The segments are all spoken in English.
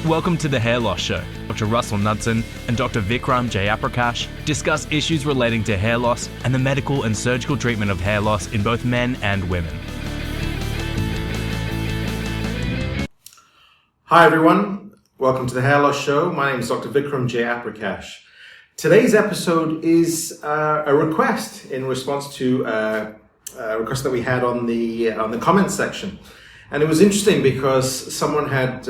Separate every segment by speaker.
Speaker 1: Welcome to the Hair Loss Show. Dr. Russell Knudsen and Dr. Vikram Jayaprakash discuss issues relating to hair loss and the medical and surgical treatment of hair loss in both men and women.
Speaker 2: Hi everyone, welcome to the Hair Loss Show. My name is Dr. Vikram Jayaprakash. Today's episode is a request in response to a request that we had on the comments section. And it was interesting because someone had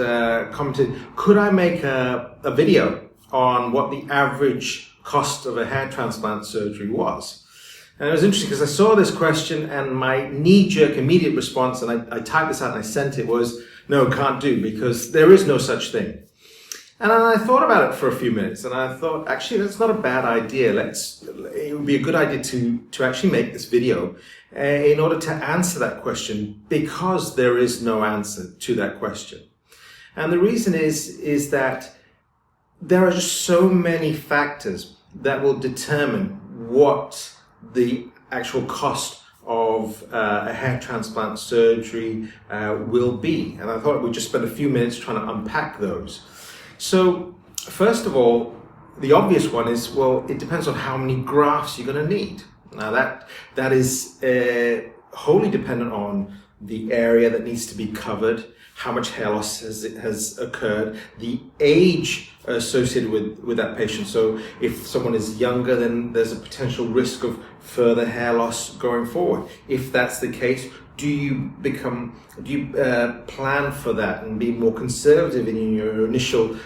Speaker 2: commented, could I make a video on what the average cost of a hair transplant surgery was? And it was interesting because I saw this question and my knee-jerk immediate response, and I typed this out and I sent it, was, no, can't do, because there is no such thing. And I thought about it for a few minutes and I thought, actually, that's not a bad idea. It would be a good idea to actually make this video in order to answer that question, because there is no answer to that question. And the reason is that there are just so many factors that will determine what the actual cost of a hair transplant surgery will be. And I thought we'd just spend a few minutes trying to unpack those. So, first of all, the obvious one is, well, it depends on how many grafts you're going to need. Now, that is wholly dependent on the area that needs to be covered, how much hair loss has occurred, the age associated with that patient. So, if someone is younger, then there's a potential risk of further hair loss going forward. If that's the case, do you plan for that and be more conservative in your initial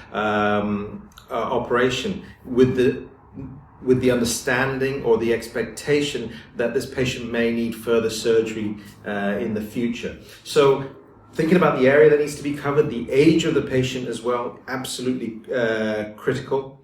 Speaker 2: operation with the understanding or the expectation that this patient may need further surgery in the future? So thinking about the area that needs to be covered, the age of the patient as well, absolutely critical.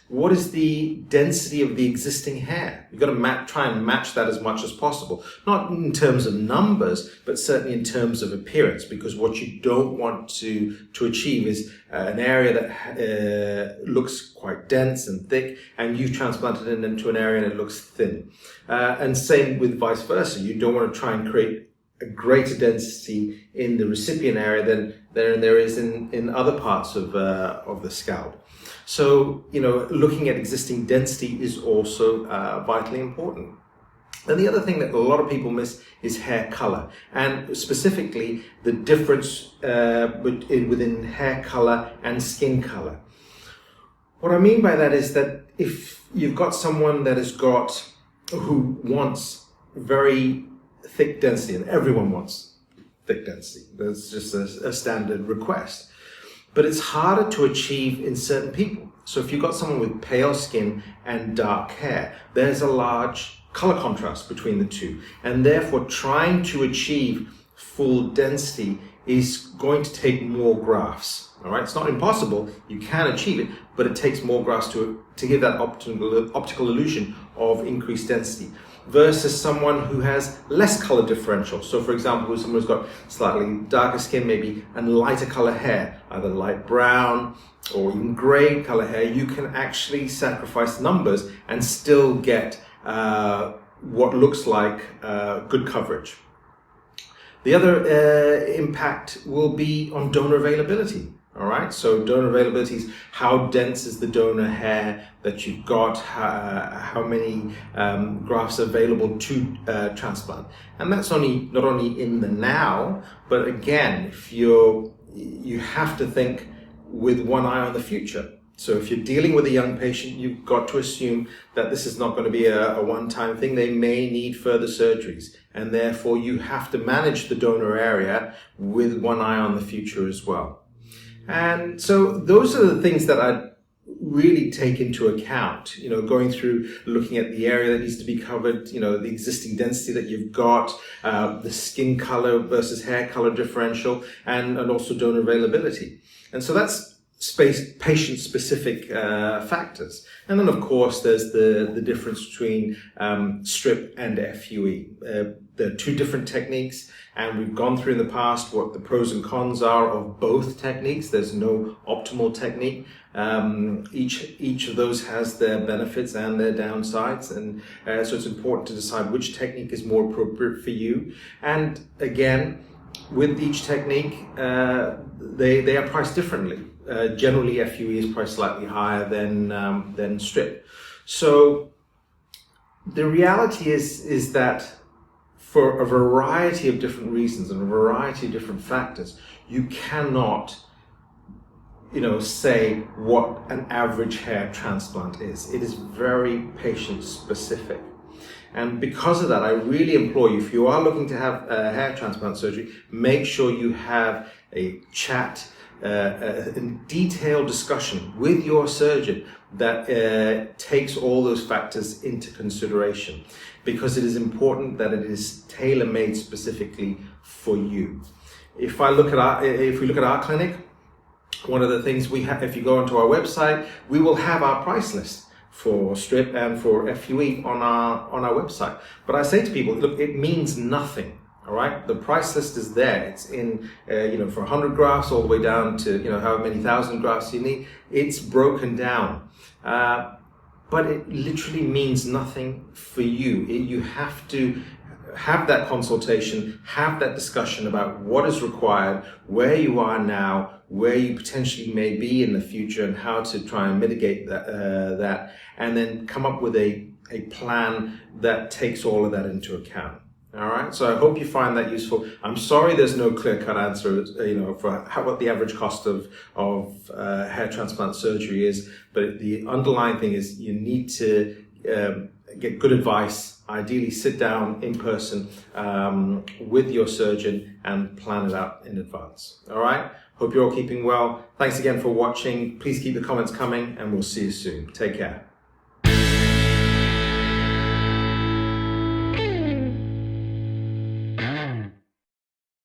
Speaker 2: What is the density of the existing hair? You've got to try and match that as much as possible. Not in terms of numbers, but certainly in terms of appearance, because what you don't want to achieve is an area that looks quite dense and thick, and you've transplanted it into an area and it looks thin. And same with vice versa. You don't want to try and create a greater density in the recipient area than there is in other parts of the scalp. So, looking at existing density is also vitally important. And the other thing that a lot of people miss is hair color, and specifically the difference within hair color and skin color. What I mean by that is that if you've got someone who wants very thick density, and everyone wants thick density, that's just a standard request. But it's harder to achieve in certain people. So if you've got someone with pale skin and dark hair, there's a large color contrast between the two. And therefore, trying to achieve full density is going to take more grafts. All right, it's not impossible. You can achieve it, but it takes more grafts to give that optical illusion of increased density, versus someone who has less color differential. So for example, someone who's got slightly darker skin maybe and lighter color hair, either light brown or even gray color hair, you can actually sacrifice numbers and still get what looks like good coverage. The other impact will be on donor availability. All right, so donor availability is how dense is the donor hair that you've got, how many grafts are available to transplant. And that's not only in the now, but again, if you have to think with one eye on the future. So if you're dealing with a young patient, you've got to assume that this is not going to be a one-time thing. They may need further surgeries, and therefore you have to manage the donor area with one eye on the future as well. And so those are the things that I really take into account, going through looking at the area that needs to be covered, the existing density that you've got, the skin color versus hair color differential, and also donor availability. And so that's patient-specific factors. And then, of course, there's the difference between strip and FUE. There are two different techniques, and we've gone through in the past what the pros and cons are of both techniques. There's no optimal technique. Each of those has their benefits and their downsides, and so it's important to decide which technique is more appropriate for you. And again, with each technique, they are priced differently. Generally, FUE is priced slightly higher than strip. So the reality is that for a variety of different reasons and a variety of different factors, you cannot, say what an average hair transplant is. It is very patient specific. And because of that, I really implore you, if you are looking to have hair transplant surgery, make sure you have a chat, a detailed discussion with your surgeon that takes all those factors into consideration, because it is important that it is tailor-made specifically for you. If we look at our clinic, one of the things we have, if you go onto our website, we will have our price list for strip and for FUE on our website. But I say to people, look, it means nothing. All right, the price list is there. It's in, for 100 grafts all the way down to, however many thousand grafts you need. It's broken down, but it literally means nothing for you. You have to have that consultation, have that discussion about what is required, where you are now, where you potentially may be in the future, and how to try and mitigate that, and then come up with a plan that takes all of that into account. All right, so I hope you find that useful. I'm sorry there's no clear-cut answer, for what the average cost of hair transplant surgery is, but the underlying thing is you need to get good advice, ideally sit down in person with your surgeon and plan it out in advance. All right, hope you're all keeping well. Thanks again for watching. Please keep the comments coming, and we'll see you soon. Take care.